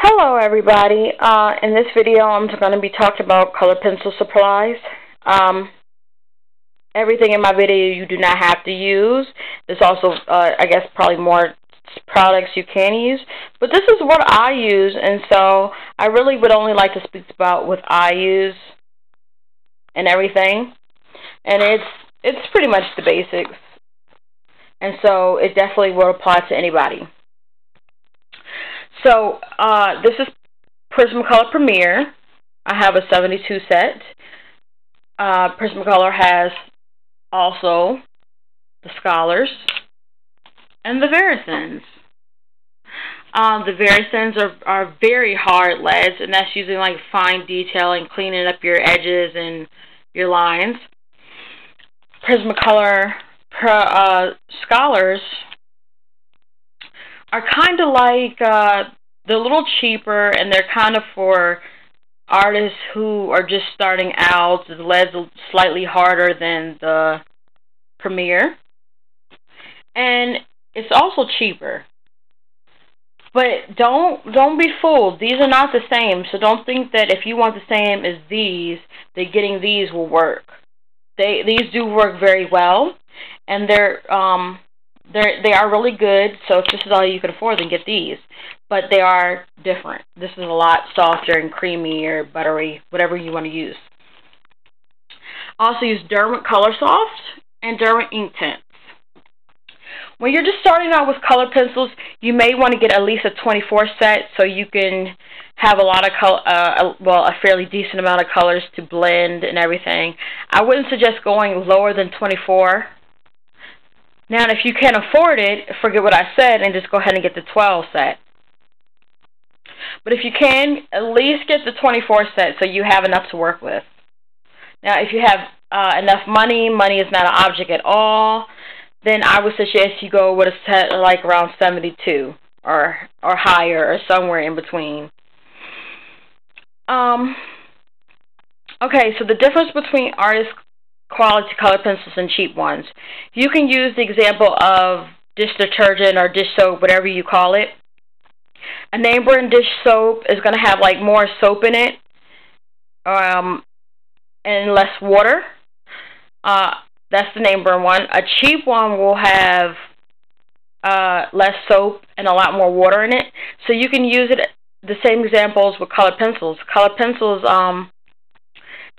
Hello everybody. In this video I'm going to be talking about color pencil supplies. Everything in my video you do not have to use. There's also, I guess, probably more products you can use. But this is what I use, and so I really would only like to speak about what I use and everything. And it's pretty much the basics. And so it definitely will apply to anybody. So, this is Prismacolor Premier. I have a 72 set. Prismacolor has also the Scholars and the Verisons. The Verisons are very hard leads, and that's using like fine detailing, cleaning up your edges and your lines. Prismacolor Scholars are kind of like, they're a little cheaper, and they're kind of for artists who are just starting out. The lead's slightly harder than the Premier, and it's also cheaper. But don't be fooled. These are not the same, so don't think that if you want the same as these, that getting these will work. These do work very well, and they are really good. So if this is all you can afford, then get these. But they are different. This is a lot softer and creamy or buttery, whatever you want to use. Also use Derwent Color Soft and Derwent Ink Tints. When you're just starting out with color pencils, you may want to get at least a 24 set so you can have a lot of color, a fairly decent amount of colors to blend and everything. I wouldn't suggest going lower than 24. Now, if you can't afford it, forget what I said and just go ahead and get the 12 set. But if you can, at least get the 24 set so you have enough to work with. Now, if you have enough money is not an object at all, then I would suggest you go with a set like around 72 or higher or somewhere in between. Okay, so the difference between artist quality color pencils and cheap ones. You can use the example of dish detergent or dish soap, whatever you call it. A name brand dish soap is going to have like more soap in it and less water. That's the name brand one. A cheap one will have less soap and a lot more water in it. So you can use it, the same examples with color pencils.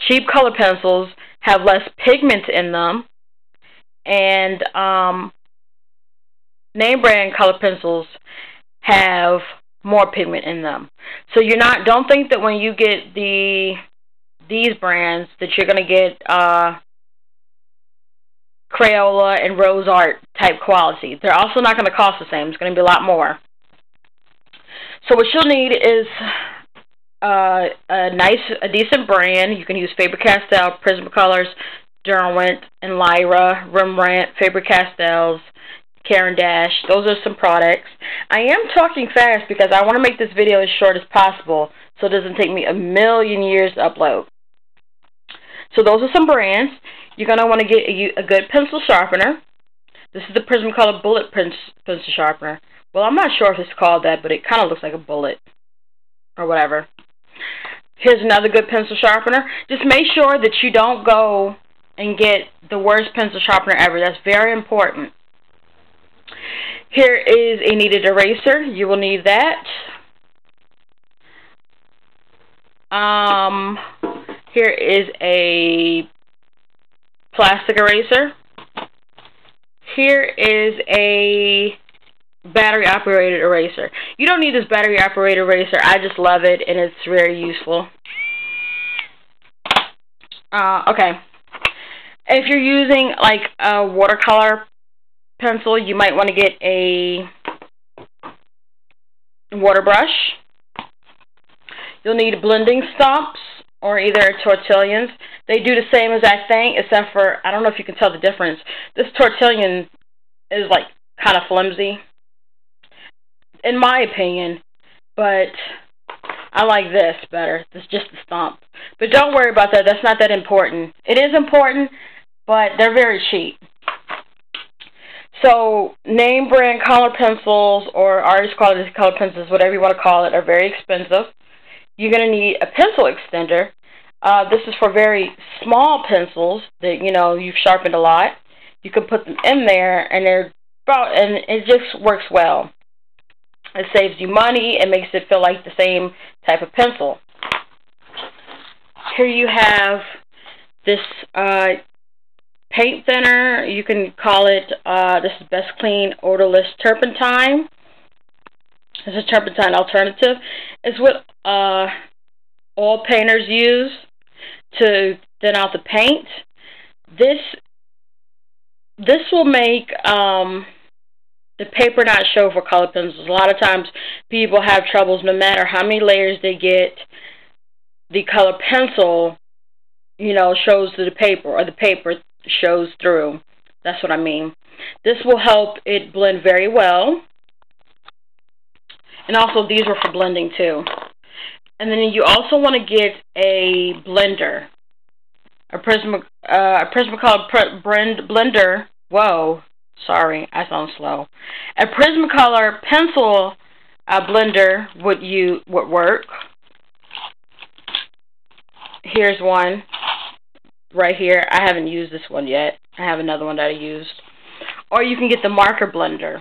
Cheap color pencils have less pigment in them, and name brand color pencils have more pigment in them. So don't think that when you get these brands that you're going to get Crayola and Rose Art type quality. They're also not going to cost the same. It's going to be a lot more. So what you'll need is a decent brand. You can use Faber-Castell, Prismacolors, Derwent, and Lyra, Rembrandt, Faber-Castells, Caran d'Ache. Those are some products. I am talking fast because I want to make this video as short as possible so it doesn't take me a million years to upload. So those are some brands. You're going to want to get a good pencil sharpener. This is the Prismacolor Bullet Pencil Sharpener. Well, I'm not sure if it's called that, but it kind of looks like a bullet or whatever. Here's another good pencil sharpener. Just make sure that you don't go and get the worst pencil sharpener ever. That's very important. Here is a kneaded eraser. You will need that. Here is a plastic eraser. Here is a battery-operated eraser. You don't need this battery-operated eraser. I just love it, and it's very useful. Okay. If you're using like a watercolor pencil, you might want to get a water brush. You'll need blending stumps or either tortillons. They do the same exact thing, except for, I don't know if you can tell the difference. This tortillon is like kind of flimsy, in my opinion, but I like this better. This is just a stump. But don't worry about that. That's not that important. It is important, but they're very cheap. So name brand color pencils, or artist quality color pencils, whatever you want to call it, are very expensive. You're going to need a pencil extender. This is for very small pencils that you've sharpened a lot. You can put them in there, and it just works well. It saves you money. It makes it feel like the same type of pencil. Here you have this paint thinner. You can call it, this is Best Clean Odorless Turpentine. It's a turpentine alternative. It's what oil painters use to thin out the paint. This will make the paper not show for color pencils. A lot of times people have troubles no matter how many layers they get. The color pencil, shows through the paper, or the paper shows through. That's what I mean. This will help it blend very well. And also these are for blending too. And then you also want to get a blender. A Prismacolor blender. Whoa, sorry, I sound slow. A Prismacolor pencil blender would work. Here's one right here. I haven't used this one yet. I have another one that I used. Or you can get the marker blender.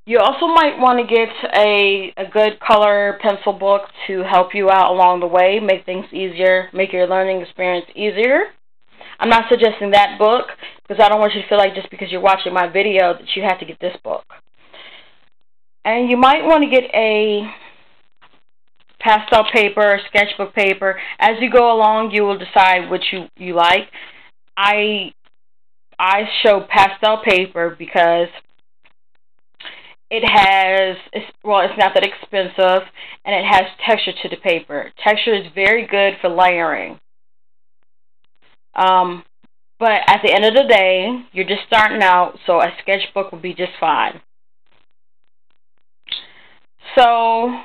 You also might want to get a good color pencil book to help you out along the way, make things easier, make your learning experience easier. I'm not suggesting that book because I don't want you to feel like just because you're watching my video that you have to get this book. And you might want to get a pastel paper, sketchbook paper. As you go along, you will decide which you like. I show pastel paper because it's not that expensive, and it has texture to the paper. Texture is very good for layering. But at the end of the day, you're just starting out, so a sketchbook will be just fine. So,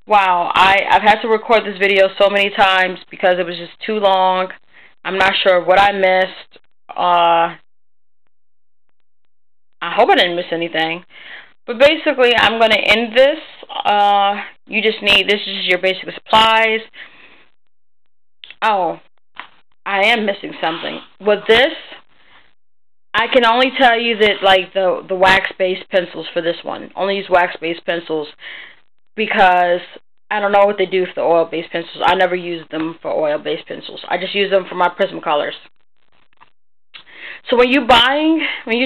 wow, I've had to record this video so many times because it was just too long. I'm not sure what I missed. I hope I didn't miss anything. But basically, I'm going to end this. This is your basic supplies. Oh, I am missing something. With this, I can only tell you that, like, the wax-based pencils for this one. Only use wax-based pencils because I don't know what they do for the oil-based pencils. I never use them for oil-based pencils. I just use them for my Prismacolors. So when you're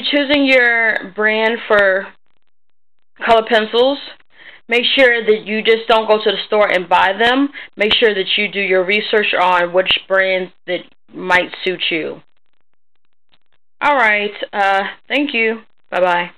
choosing your brand for color pencils, make sure that you just don't go to the store and buy them. Make sure that you do your research on which brands that might suit you. Alright, thank you. Bye-bye.